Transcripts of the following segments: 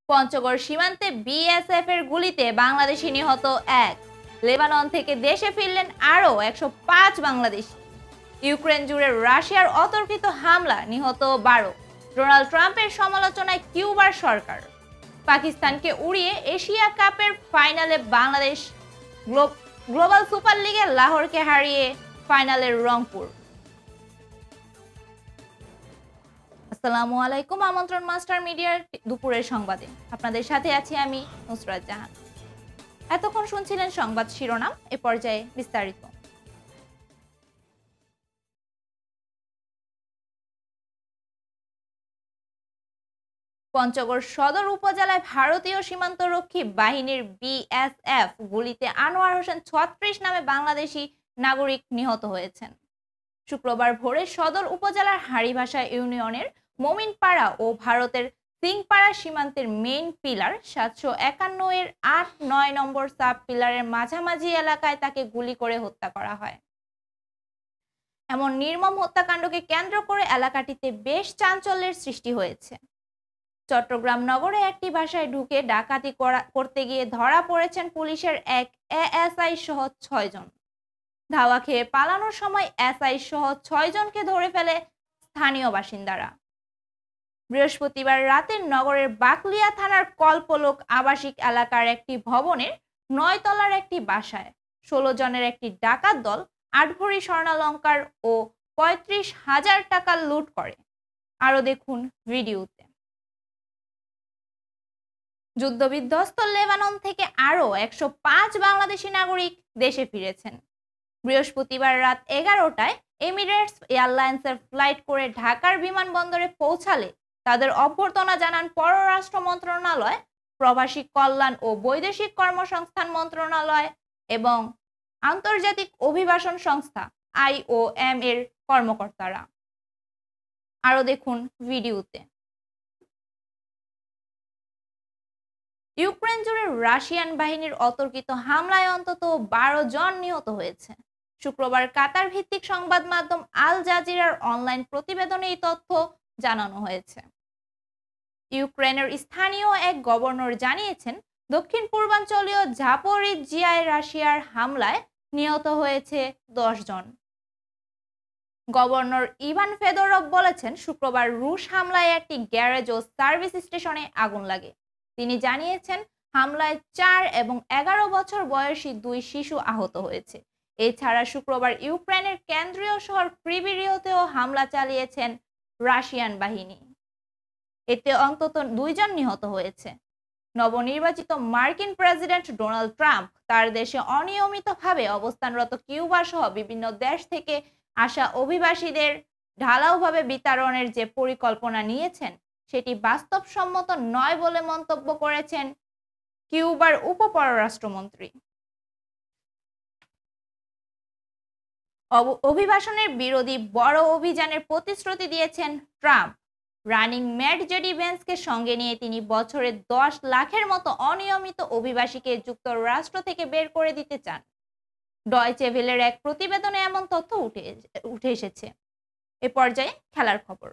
পঞ্চগড় সীমান্তে বিএসএফ এর গুলিতে বাংলাদেশি নিহত 1। লেবানন থেকে দেশে ফিরলেন আরও 105 বাংলাদেশি। ইউক্রেন জুড়ে রাশিয়ার অতর্কিত হামলা, নিহত 12। ডোনাল্ড ট্রাম্পের সমালোচনায় কিউবার সরকার। পাকিস্তানকে উড়িয়ে এশিয়া কাপের ফাইনালে বাংলাদেশ। গ্লোবাল সুপার লিগে লাহোরকে হারিয়ে ফাইনালের রংপুর। আসসালামু আলাইকুম। আমন্ত্রণ মাস্টার মিডিয়ার দুপুরের সংবাদে আপনাদের সাথে আছি আমি নুসরাত জাহান। এতক্ষণ শুনছিলেন সংবাদ শিরোনাম, এ পর্যায়ে বিস্তারিত। পঞ্চগড় সদর উপজেলায় ভারতীয় সীমান্তরক্ষী বাহিনীর বিএসএফ গুলিতে আনোয়ার হোসেন 36 নামে বাংলাদেশি নাগরিক নিহত হয়েছেন। শুক্রবার ভোরে সদর উপজেলার হাড়িভাষা ইউনিয়নের মোমিনপাড়া ও ভারতের সিংপাড়া সীমান্তের মেইন পিলার 751 এর 8-9 নম্বর সাব পিলারের মাঝামাঝি এলাকায় তাকে গুলি করে হত্যা করা হয়। এমন নির্মম হত্যাকাণ্ডকে কেন্দ্র করে এলাকাটিতে বেশ চাঞ্চল্যের সৃষ্টি হয়েছে। চট্টগ্রাম নগরে একটি বাসায় ঢুকে ডাকাতি করতে গিয়ে ধরা পড়েছেন পুলিশের এক এএসআই সহ 6 জন। ধাওয়া খেয়ে পালানোর সময় এসআই সহ 6 জনকে ধরে ফেলে স্থানীয় বাসিন্দারা। বৃহস্পতিবার রাতে নগরের বাকলিয়া থানার কল্পলোক আবাসিক এলাকার একটি ভবনের 9 তলার একটি বাসায় 16 জনের একটি ডাকাত দল 8 ভরি স্বর্ণালংকার ও 35,000 টাকা লুট করে। আরো দেখুন ভিডিওতে। যুদ্ধবিধ্বস্ত লেবানন থেকে আরো 105 বাংলাদেশি নাগরিক দেশে ফিরেছেন। বৃহস্পতিবার রাত 11টায় এমিরেটস এয়ারলাইন্সের ফ্লাইট করে ঢাকার বিমানবন্দরে পৌঁছালে তাদের অভ্যর্থনা জানান পররাষ্ট্র মন্ত্রণালয়, প্রবাসী কল্যাণ ও বৈদেশিক কর্মসংস্থান মন্ত্রণালয় এবং আন্তর্জাতিক অভিবাসন সংস্থা IOM এর কর্মকর্তারা। আরো দেখুন ভিডিওতে। ইউক্রেন জুড়ে রাশিয়ান বাহিনীর অতর্কিত হামলায় অন্তত 12 জন নিহত হয়েছে। শুক্রবার কাতার ভিত্তিক সংবাদ মাধ্যম আল জাজিরার অনলাইন প্রতিবেদনে এই তথ্য জানানো হয়েছে। ইউক্রেনের স্থানীয় এক গভর্নর জানিয়েছেন, দক্ষিণ পূর্বাঞ্চলীয় জাপোরিজিয়ায় রাশিয়ার হামলায় নিহত হয়েছে 10 জন। গভর্নর ইভান ফেদোরভ বলেছেন, শুক্রবার রুশ হামলায় একটি গ্যারেজ ও সার্ভিস স্টেশনে আগুন লাগে। তিনি জানিয়েছেন, হামলায় 4 এবং 11 বছর বয়সী 2 শিশু আহত হয়েছে। এছাড়া শুক্রবার ইউক্রেনের কেন্দ্রীয় শহর ক্রিভিরিওতেও হামলা চালিয়েছেন রাশিয়ান বাহিনী। এতে অন্তত 2 জন নিহত হয়েছে। নবনির্বাচিত মার্কিন প্রেসিডেন্ট ডোনাল্ড ট্রাম্প তার দেশে অনিয়মিতভাবে অবস্থানরত কিউবা সহ বিভিন্ন দেশ থেকে আসা অভিবাসীদের ঢালাওভাবে বিতরণের যে পরিকল্পনা নিয়েছেন সেটি বাস্তবসম্মত নয় বলে মন্তব্য করেছেন কিউবার উপপররাষ্ট্রমন্ত্রী। অভিবাসনের বিরোধী বড় অভিযানের প্রতিশ্রুতি দিয়েছেন ট্রাম্প। রানিং মেট জেডি ভেন্সকে সঙ্গে নিয়ে তিনি বছরে 10 লাখের মতো অনিয়মিত অভিবাসীকে যুক্তরাষ্ট্র থেকে বের করে দিতে চান। ডয়চে ভেলের এক প্রতিবেদনে এমন তথ্য উঠে এসেছে। এ পর্যায়ে খেলার খবর।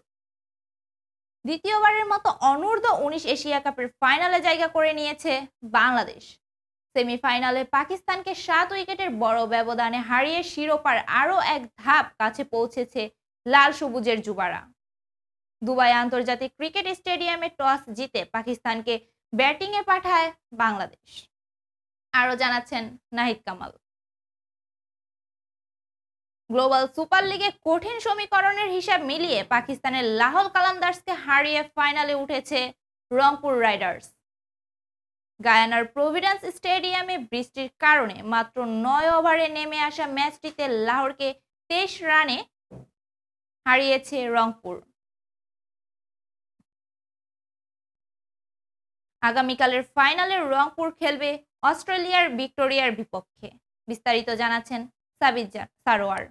দ্বিতীয়বারের মতো অনূর্ধ্ব 19 এশিয়া কাপের ফাইনালে জায়গা করে নিয়েছে বাংলাদেশ। সেমিফাইনালে পাকিস্তানকে 7 উইকেটের বড় ব্যবধানে হারিয়ে শিরোপার আরও এক ধাপ কাছে পৌঁছেছে লাল সবুজের যুবারা। দুবাই আন্তর্জাতিক ক্রিকেট স্টেডিয়ামে টস জিতে পাকিস্তানকে ব্যাটিংয়ে পাঠায় বাংলাদেশ। আরো জানাচ্ছেন নাহিদ কামাল। গ্লোবাল সুপার লিগে কঠিন সমীকরণের হিসাব মিলিয়ে পাকিস্তানের লাহোর কালান্দার্সকে হারিয়ে ফাইনালে উঠেছে রংপুর রাইডার্স। গায়ানার প্রভিডেন্স স্টেডিয়ামে বৃষ্টির কারণে মাত্র 9 ওভারে নেমে আসা ম্যাচটিতে লাহোরকে 23 রানে হারিয়েছে রংপুর। আগামীকালের ফাইনালে রংপুর খেলবে অস্ট্রেলিয়ার ভিক্টোরিয়ার বিপক্ষে। বিস্তারিত জানাচ্ছেন সাবিজ সারোয়ার।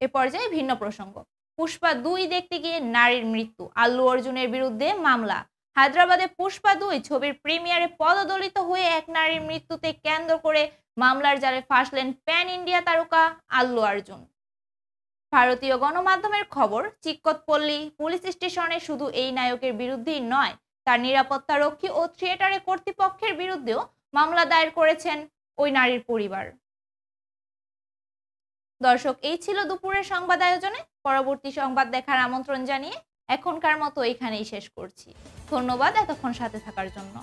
এ পর্যায়ে ভিন্ন প্রসঙ্গ। পুষ্পা 2 দেখতে গিয়ে নারীর মৃত্যু, আল্লু অর্জুনের বিরুদ্ধে মামলা। হায়দ্রাবাদে পুষ্পা 2 ছবির প্রিমিয়ারে পদদলিত হয়ে এক নারীর মৃত্যুতে কেন্দ্র করে মামলার জালে ফাঁসলেন প্যান ইন্ডিয়া তারকা আল্লু অর্জুন। ভারতীয় গণমাধ্যমের খবর, চিক্কতপল্লী পুলিশ স্টেশনে শুধু এই নায়কের বিরুদ্ধেই নয়, তার নিরাপত্তারক্ষী ও থিয়েটারে কর্তৃপক্ষের বিরুদ্ধেও মামলা দায়ের করেছেন ওই নারীর পরিবার। দর্শক, এই ছিল দুপুরের সংবাদ আয়োজনে। পরবর্তী সংবাদ দেখার আমন্ত্রণ জানিয়ে এখনকার মতো এখানেই শেষ করছি। ধন্যবাদ এতক্ষণ সাথে থাকার জন্য।